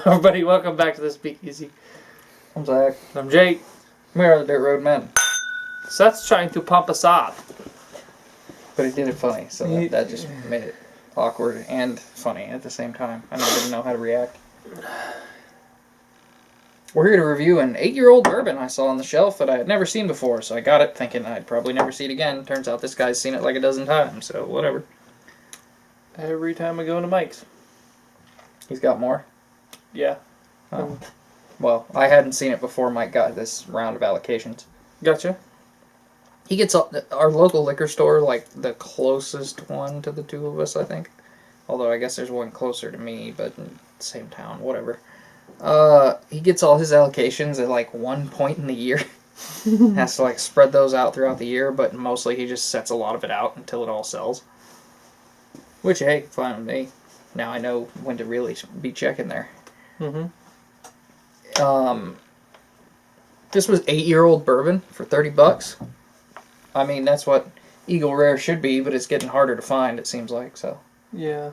Everybody, welcome back to the Speakeasy. I'm Zach. I'm Jake. We are the Dirt Road Men. Seth's trying to pump us up. But he did it funny, so that just made it awkward and funny at the same time. I didn't know how to react. We're here to review an 8-year-old bourbon I saw on the shelf that I had never seen before, so I got it thinking I'd probably never see it again. Turns out this guy's seen it like a dozen times, so whatever. Every time we go to Mike's. He's got more? Yeah. Oh. Well, I hadn't seen it before Mike got this round of allocations. Gotcha. He gets our local liquor store, like the closest one to the two of us, I think. Although I guess there's one closer to me, but in the same town, whatever. He gets all his allocations at like one point in the year. Has to like spread those out throughout the year, but mostly he just sets a lot of it out until it all sells. Which, hey, fine with me. Now I know when to really be checking there. Mm-hmm. This was 8-year-old bourbon for $30. I mean, that's what Eagle Rare should be, but it's getting harder to find, it seems like, so. Yeah.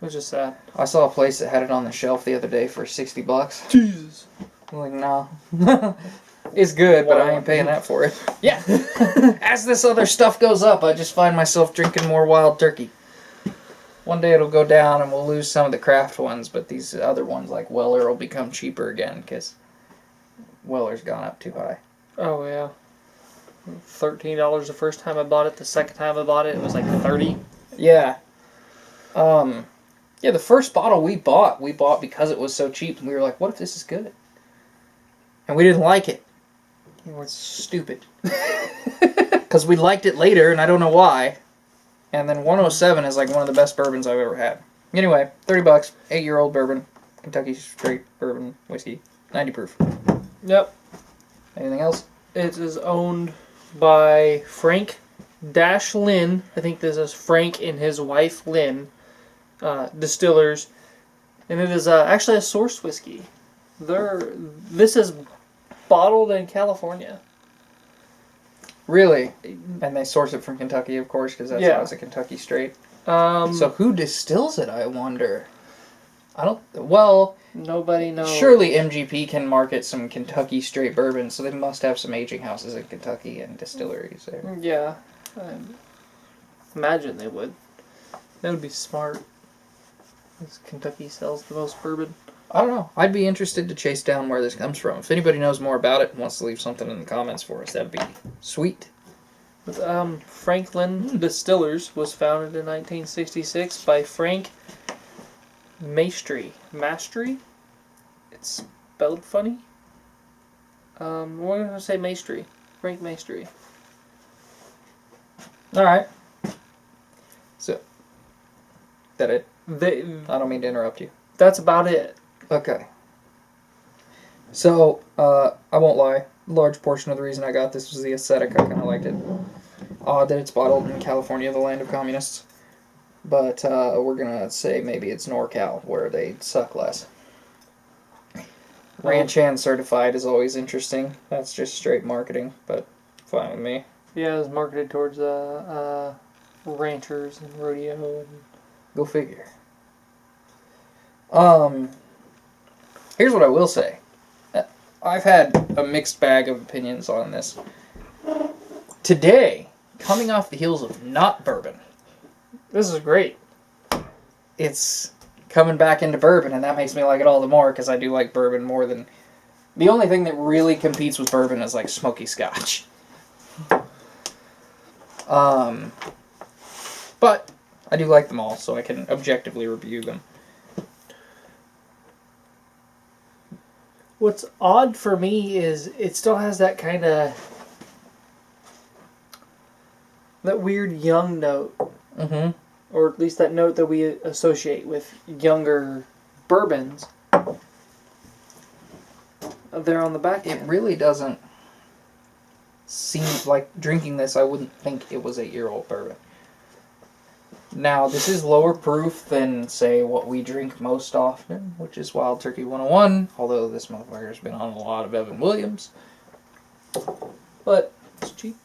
Which is sad. I saw a place that had it on the shelf the other day for $60. Jesus. I'm like, no. It's good, but I ain't paying that for it. Yeah. As this other stuff goes up, I just find myself drinking more Wild Turkey. One day it'll go down and we'll lose some of the craft ones, but these other ones like Weller will become cheaper again because Weller's gone up too high. Oh, yeah. $13 the first time I bought it. The second time I bought it, it was like $30. Yeah. Yeah, the first bottle we bought because it was so cheap, and we were like, what if this is good? And we didn't like it. And we're stupid. Because we liked it later, and I don't know why. And then 107 is like one of the best bourbons I've ever had. Anyway, $30, 8-year-old bourbon, Kentucky straight bourbon whiskey, 90 proof. Yep. Anything else? It is owned by Frank Lynn. I think this is Frank and his wife Lynn, distillers. And it is actually a source whiskey. This is bottled in California. Really? And they source it from Kentucky, of course, because that's how it's a Kentucky straight. So who distills it, I wonder? Nobody knows. Surely MGP can market some Kentucky straight bourbon, so they must have some aging houses in Kentucky and distilleries there. Yeah. I imagine they would. That would be smart. Because Kentucky sells the most bourbon. I don't know. I'd be interested to chase down where this comes from. If anybody knows more about it and wants to leave something in the comments for us, that'd be sweet. But, Franklin Distillers was founded in 1966 by Frank Maestri. Maestri? It's spelled funny. We're going to say Maestri. Frank Maestri. Alright. So, that it? I don't mean to interrupt you. That's about it. Okay. So, I won't lie. A large portion of the reason I got this was the aesthetic. I kind of liked it. Odd that it's bottled in California, the land of communists. But we're going to say maybe it's NorCal, where they suck less. Ranch Hand certified is always interesting. That's just straight marketing, but fine with me. Yeah, it was marketed towards ranchers and rodeo. Go figure. Here's what I will say. I've had a mixed bag of opinions on this. Today, coming off the heels of not bourbon, this is great. It's coming back into bourbon, and that makes me like it all the more, because I do like bourbon more than... The only thing that really competes with bourbon is like smoky scotch. But I do like them all, so I can objectively review them. What's odd for me is it still has that kind of... that weird young note. Mm-hmm. Or at least that note that we associate with younger bourbons. There on the back end. It really doesn't seem like drinking this, I wouldn't think it was 8-year-old bourbon. Now, this is lower proof than, say, what we drink most often, which is Wild Turkey 101, although this motherfucker's been on a lot of Evan Williams. But it's cheap.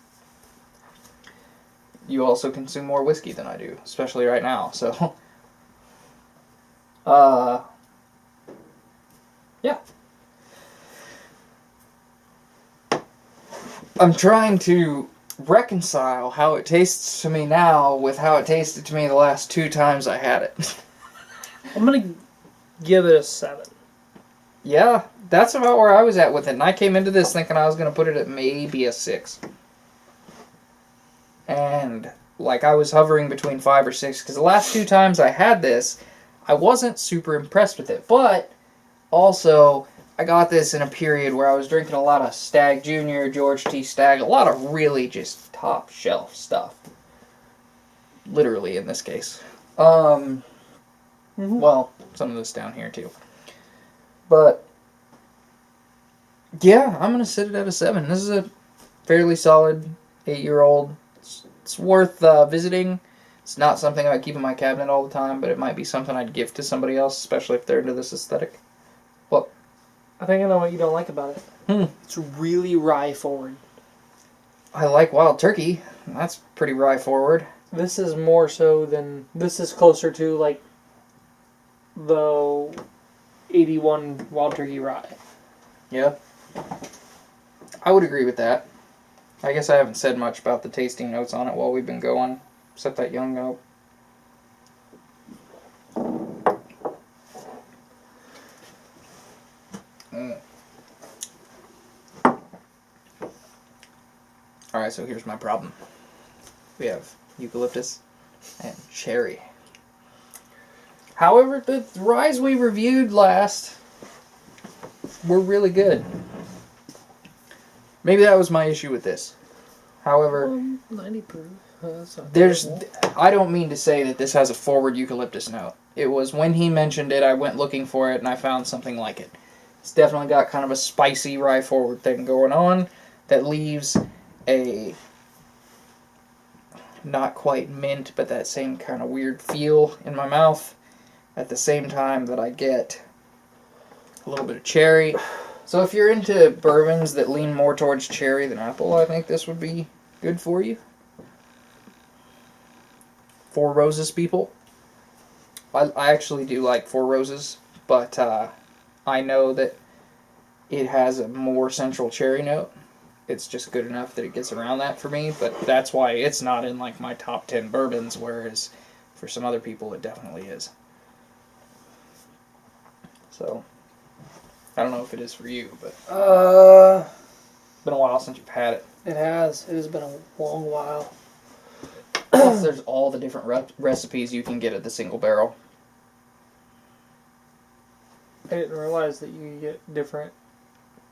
You also consume more whiskey than I do, especially right now, so... I'm trying to reconcile how it tastes to me now with how it tasted to me the last 2 times I had it. I'm gonna give it a 7. Yeah, that's about where I was at with it. And I came into this thinking I was going to put it at maybe a 6. And, like, I was hovering between 5 or 6. Because the last 2 times I had this, I wasn't super impressed with it. But, also, I got this in a period where I was drinking a lot of Stag Junior, George T. Stag. A lot of really just top shelf stuff. Literally, in this case. Well, some of this down here, too. But, yeah, I'm going to sit it at a 7. This is a fairly solid 8-year-old. It's worth visiting. It's not something I keep in my cabinet all the time, but it might be something I'd give to somebody else, especially if they're into this aesthetic. What? I think I know what you don't like about it. It's really rye forward. I like Wild Turkey. That's pretty rye forward. This is more so than... This is closer to, like, the 81 Wild Turkey rye. Yeah. I would agree with that. I guess I haven't said much about the tasting notes on it while we've been going, except that young note. Alright, so here's my problem. We have eucalyptus and cherry. However, the ryes we reviewed last were really good. Maybe that was my issue with this. However, 90 proof. That's not there's... terrible. I don't mean to say that this has a forward eucalyptus note. It was when he mentioned it, I went looking for it, and I found something like it. It's definitely got kind of a spicy rye forward thing going on that leaves a not quite mint, but that same kind of weird feel in my mouth at the same time that I get a little bit of cherry. So if you're into bourbons that lean more towards cherry than apple, I think this would be good for you. Four Roses people. I actually do like Four Roses, but I know that it has a more central cherry note. It's just good enough that it gets around that for me, but that's why it's not in like my top 10 bourbons, whereas for some other people it definitely is. So, I don't know if it is for you, but it's been a while since you've had it. It has. It has been a long while. Plus, there's all the different recipes you can get at the single barrel. I didn't realize that you get different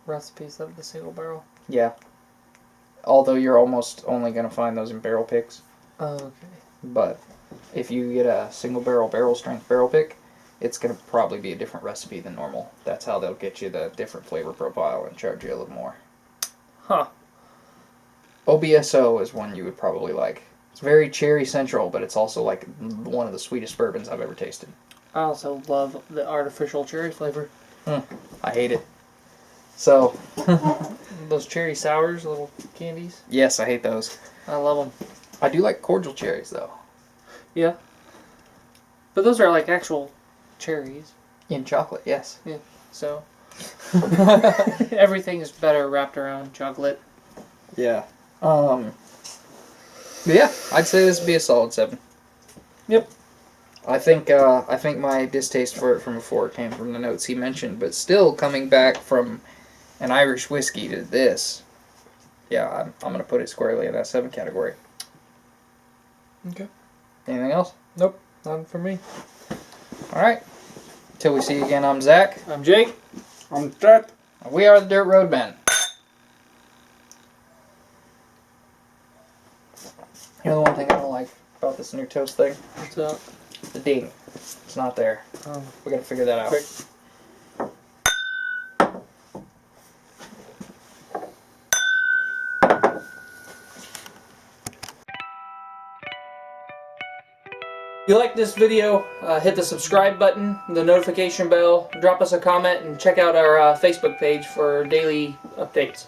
recipes of the single barrel. Yeah. Although you're almost only going to find those in barrel picks. Oh, okay. But if you get a single barrel strength barrel pick, it's going to probably be a different recipe than normal. That's how they'll get you the different flavor profile and charge you a little more. Huh. OBSO is one you would probably like. It's very cherry central, but it's also like one of the sweetest bourbons I've ever tasted. I also love the artificial cherry flavor. I hate it. So, Those cherry sours, little candies. yes, I hate those. I love them. I do like cordial cherries, though. Yeah. But those are like actual cherries. In chocolate, yes. Yeah. So everything is better wrapped around chocolate. Yeah. But yeah, I'd say this would be a solid 7. Yep. I think my distaste for it from before came from the notes he mentioned, but still coming back from an Irish whiskey to this, yeah, I'm going to put it squarely in that 7 category. Okay. Anything else? Nope. None for me. Alright. Till we see you again, I'm Zach. I'm Jake. I'm Jack. And we are the Dirt Road Men. You know the one thing I don't like about this new toast thing? What's up? The ding. It's not there. Oh. We gotta figure that out. Quick. If you like this video, hit the subscribe button, the notification bell, drop us a comment, and check out our Facebook page for daily updates.